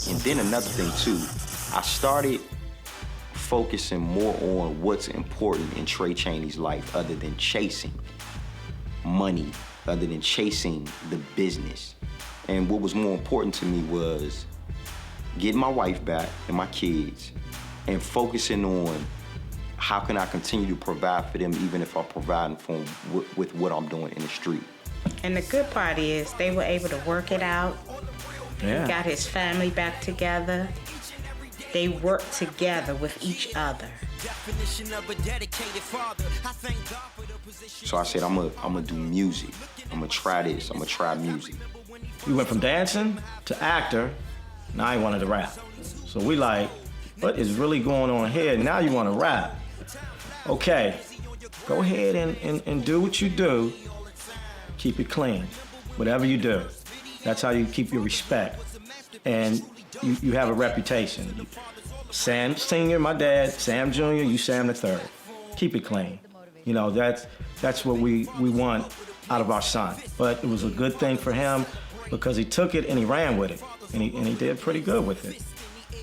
And then another thing too, I started focusing more on what's important in Trey Chaney's life other than chasing money, other than chasing the business. And what was more important to me was getting my wife back and my kids and focusing on how can I continue to provide for them even if I'm providing for them with what I'm doing in the street. And the good part is they were able to work it out. Yeah. He got his family back together. They worked together with each other. So I said, I'm gonna do music. I'm gonna try this. I'm gonna try music. We went from dancing to actor. Now he wanted to rap. So we like, what is really going on here? Now you want to rap. Okay, go ahead and do what you do. Keep it clean, whatever you do. That's how you keep your respect. And you have a reputation. Sam Sr., my dad, Sam Jr., you Sam the third. Keep it clean. You know, that's what we want out of our son. But it was a good thing for him because he took it and he ran with it. And he did pretty good with it.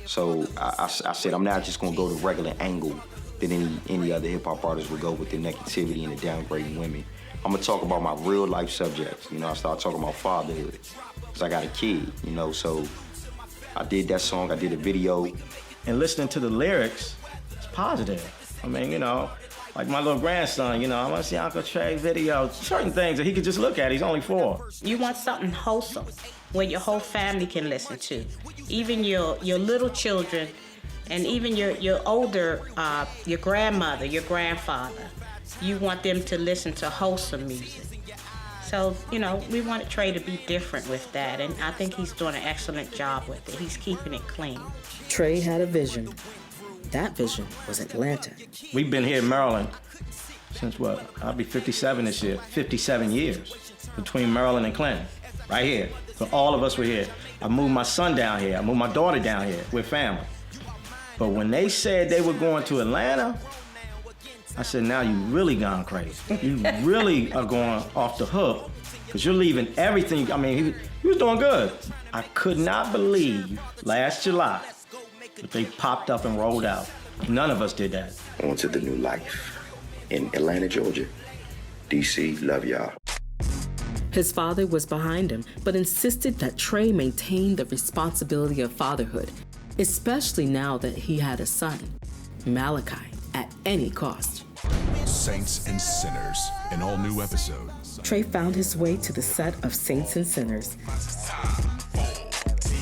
So I said, I'm not just gonna go the regular angle that any other hip hop artist would go with the negativity and the downgrading women. I'm gonna talk about my real life subjects. You know, I started talking about fatherhood, because I got a kid, you know, so I did that song, I did a video. And listening to the lyrics, it's positive. I mean, you know, like my little grandson, you know, I want to see Uncle Trey video, certain things that he could just look at, he's only 4. You want something wholesome where your whole family can listen to. Even your little children and even your older, your grandmother, your grandfather. You want them to listen to wholesome music. So, you know, we wanted Trey to be different with that, and I think he's doing an excellent job with it. He's keeping it clean. Trey had a vision. That vision was Atlanta. We've been here in Maryland since what? I'll be 57 this year. 57 years between Maryland and Clinton, right here. So all of us were here. I moved my son down here. I moved my daughter down here with family. But when they said they were going to Atlanta, I said, now you really gone crazy. You really are going off the hook because you're leaving everything. I mean, he was doing good. I could not believe last July that they popped up and rolled out. None of us did that. On to the new life in Atlanta, Georgia. DC, love y'all. His father was behind him, but insisted that Trey maintain the responsibility of fatherhood, especially now that he had a son, Malachi, at any cost. Saints and Sinners, an all-new episode. Trey found his way to the set of Saints and Sinners.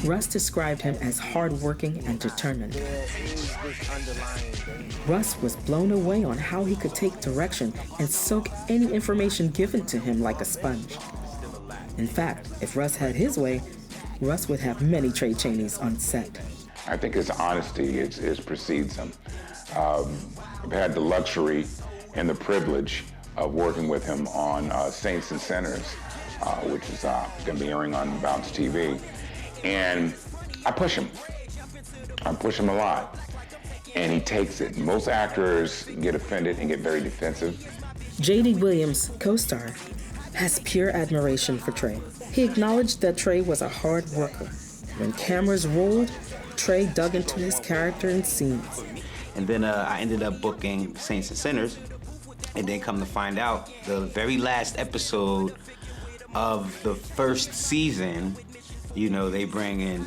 Russ described him as hardworking and determined. Russ was blown away on how he could take direction and soak any information given to him like a sponge. In fact, if Russ had his way, Russ would have many Trey Chaneys on set. I think his honesty is precedes him. I've had the luxury and the privilege of working with him on Saints and Sinners, which is going to be airing on Bounce TV. And I push him. I push him a lot. And he takes it. Most actors get offended and get very defensive. J.D. Williams, co-star, has pure admiration for Trey. He acknowledged that Trey was a hard worker. When cameras rolled, Trey dug into his character and scenes. And then I ended up booking Saints and Sinners. And then come to find out, the very last episode of the first season, you know, they bring in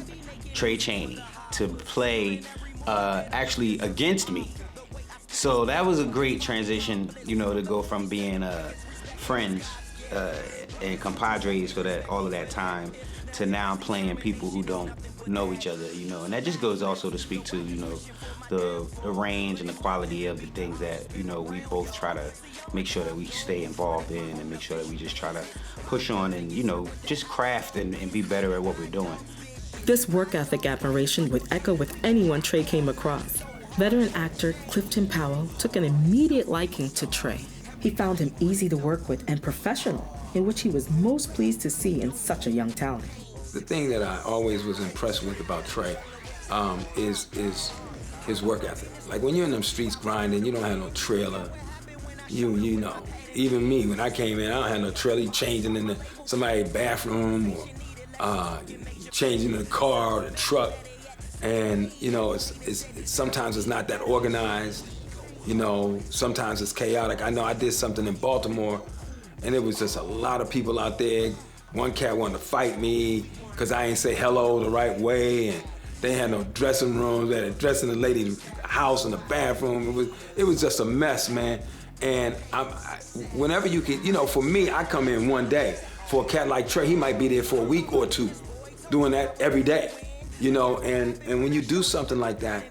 Trey Chaney to play actually against me. So that was a great transition, you know, to go from being friends and compadres for all of that time to now playing people who don't know each other, you know. And that just goes also to speak to, you know, the range and the quality of the things that, you know, we both try to make sure that we stay involved in and make sure that we just try to push on and, you know, just craft and be better at what we're doing. This work ethic admiration would echo with anyone Trey came across. Veteran actor Clifton Powell took an immediate liking to Trey. He found him easy to work with and professional, in which he was most pleased to see in such a young talent. The thing that I always was impressed with about Trey is his work ethic. Like when you're in them streets grinding, you don't have no trailer. You know, even me, when I came in, I don't have no trailer. You changing in somebody's bathroom or changing in the car or the truck. And you know, it's sometimes it's not that organized. You know, sometimes it's chaotic. I know I did something in Baltimore, and it was just a lot of people out there. One cat wanted to fight me because I ain't say hello the right way, and they had no dressing rooms. They had a dressing the lady's house in the bathroom. It was just a mess, man. And whenever you can, you know, for me, I come in one day. For a cat like Trey, he might be there for a week or two, doing that every day, you know. And when you do something like that,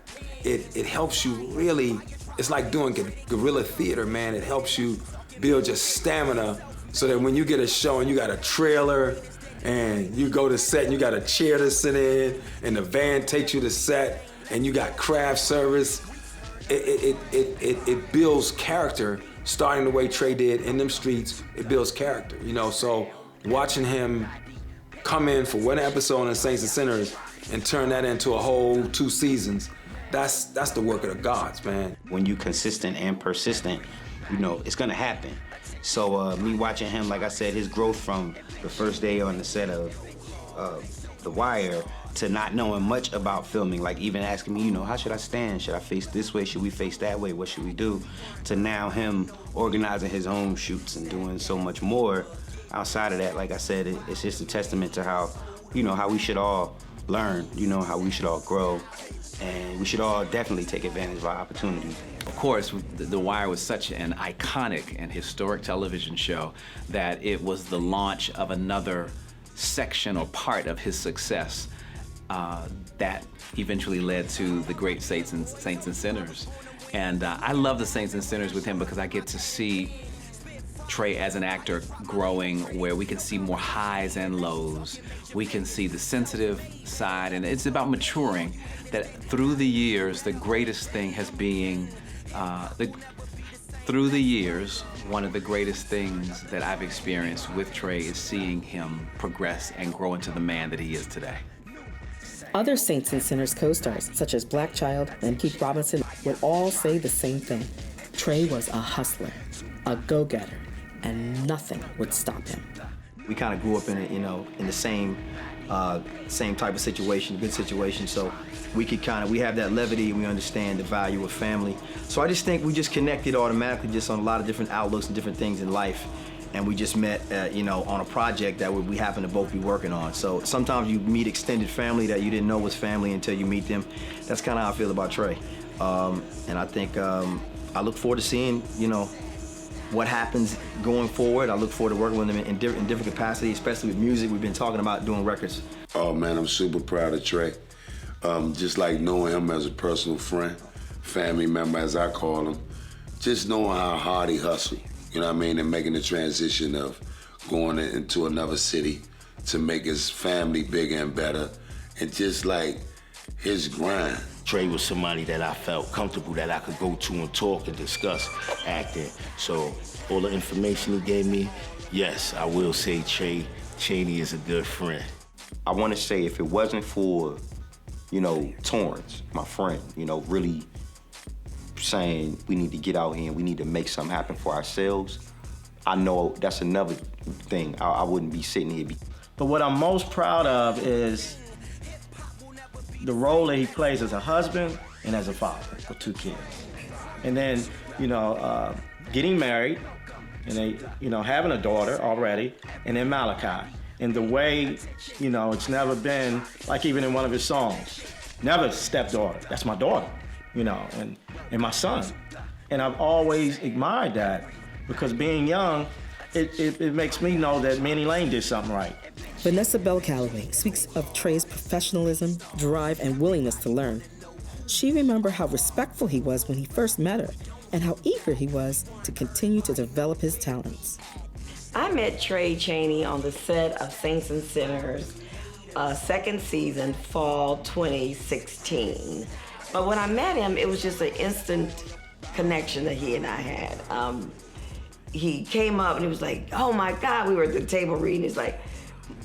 it helps you really. It's like doing guerrilla theater, man. It helps you build your stamina so that when you get a show and you got a trailer and you go to set and you got a chair to sit in and the van takes you to set and you got craft service, it builds character. Starting the way Trey did in them streets, it builds character, you know. So watching him come in for one episode in Saints and Sinners and turn that into a whole 2 seasons, that's the work of the gods, man. When you consistent and persistent, you know, it's gonna happen. So me watching him, like I said, his growth from the first day on the set of The Wire to not knowing much about filming, like even asking me, you know, how should I stand? Should I face this way? Should we face that way? What should we do? To now him organizing his own shoots and doing so much more outside of that. Like I said, it's just a testament to how, you know, how we should all learn, you know, how we should all grow, and we should all definitely take advantage of our opportunities. Of course, The Wire was such an iconic and historic television show that it was the launch of another section or part of his success that eventually led to the great Saints and Sinners. And I love the Saints and Sinners with him because I get to see Trey as an actor growing, where we can see more highs and lows. We can see the sensitive side, and it's about maturing. That through the years, the greatest thing has been, through the years, one of the greatest things that I've experienced with Trey is seeing him progress and grow into the man that he is today. Other Saints and Sinners co-stars, such as Black Child and Keith Robinson, would all say the same thing. Trey was a hustler, a go-getter, and nothing would stop him. We kind of grew up in it, you know, in the same type of situation, good situation. So we have that levity, and we understand the value of family. So I just think we just connected automatically, just on a lot of different outlooks and different things in life. And we just met, you know, on a project that we happen to both be working on. So sometimes you meet extended family that you didn't know was family until you meet them. That's kind of how I feel about Trey. And I think I look forward to seeing, you know, what happens going forward. I look forward to working with him in different capacities, especially with music. We've been talking about doing records. Oh man, I'm super proud of Trey. Just like knowing him as a personal friend, family member as I call him, just knowing how hard he hustled, you know what I mean, and making the transition of going into another city to make his family bigger and better, and just like his grind. Trey was somebody that I felt comfortable that I could go to and talk and discuss acting. So all the information he gave me, yes, I will say Chaney is a good friend. I want to say if it wasn't for, you know, Torrance, my friend, you know, really saying we need to get out here and we need to make something happen for ourselves, I know that's another thing. I wouldn't be sitting here. But what I'm most proud of is the role that he plays as a husband and as a father for 2 kids. And then, you know, getting married and they, you know, having a daughter already, and then Malachi. And the way, you know, it's never been, like even in one of his songs, never stepdaughter, that's my daughter, you know, and my son. And I've always admired that because being young, it makes me know that Manny Lane did something right. Vanessa Bell Calloway speaks of Trey's professionalism, drive, and willingness to learn. She remembered how respectful he was when he first met her and how eager he was to continue to develop his talents. I met Trey Chaney on the set of Saints and Sinners, second season, fall 2016. But when I met him, it was just an instant connection that he and I had. He came up and he was like, oh my God, we were at the table reading. He's like,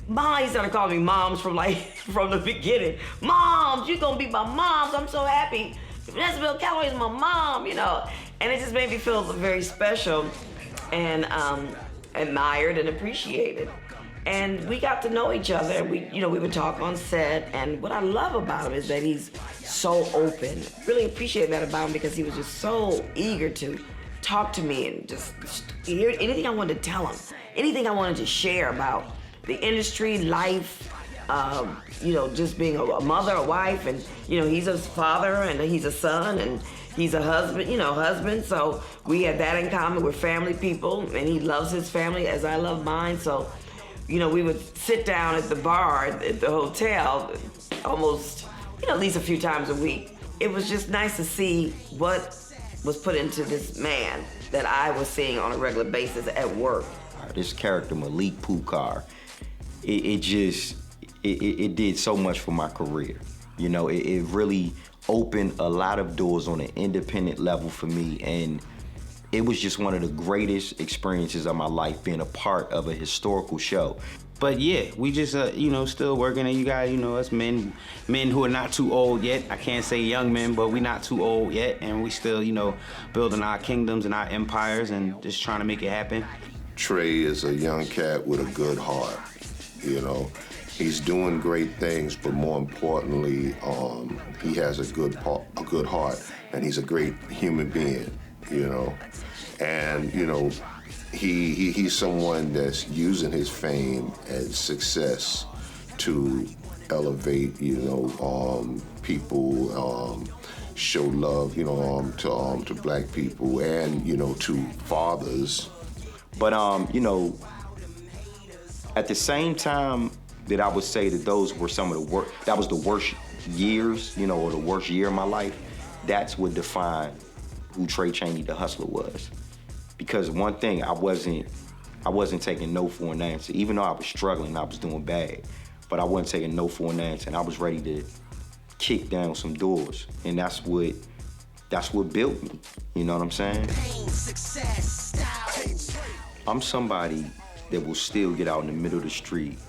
Mom, he started calling me moms from the beginning. Moms, you're gonna be my moms. I'm so happy. Vanessa Bell Calloway is my mom, you know. And it just made me feel very special and admired and appreciated. And we got to know each other. We would talk on set. And what I love about him is that he's so open. Really appreciate that about him because he was just so eager to talk to me and just hear anything I wanted to tell him, anything I wanted to share about the industry, life, just being a mother, a wife, and he's a father and he's a son and he's a husband. So we had that in common. We're family people, and he loves his family as I love mine. So, we would sit down at the bar at the hotel almost, at least a few times a week. It was just nice to see what was put into this man that I was seeing on a regular basis at work. This character, Malik Pukar, it did so much for my career. It really opened a lot of doors on an independent level for me, and it was just one of the greatest experiences of my life being a part of a historical show. But yeah, we just, still working, and you guys, us men who are not too old yet. I can't say young men, but we not too old yet, and we still, building our kingdoms and our empires and just trying to make it happen. Trey is a young cat with a good heart, He's doing great things, but more importantly, he has a good heart, and he's a great human being, And, he's someone that's using his fame and success to elevate, people, show love, to black people and, to fathers. But, at the same time that I would say that those were some of the worst, that was the worst years, or the worst year of my life, that's what defined who Trey Chaney the Hustler was. Because one thing, I wasn't taking no for an answer. Even though I was struggling, I was doing bad, but I wasn't taking no for an answer, and I was ready to kick down some doors, and that's what built me. You know what I'm saying? I'm somebody that will still get out in the middle of the street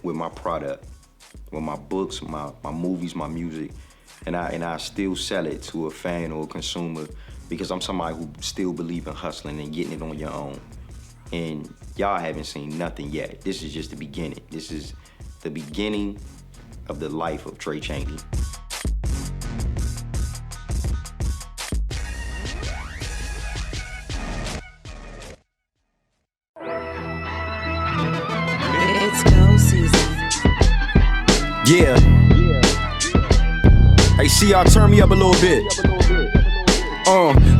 with my product, with my books, my movies, my music, and I still sell it to a fan or a consumer because I'm somebody who still believe in hustling and getting it on your own. And y'all haven't seen nothing yet. This is just the beginning. This is the beginning of the life of Trey Chaney. It's go season. Yeah. Hey, see y'all, turn me up a little bit.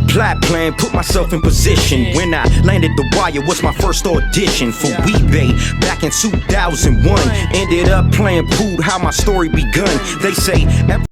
Plot plan, put myself in position. When I landed The Wire, was my first audition for WeBay back in 2001. Ended up playing Pood, how my story begun. They say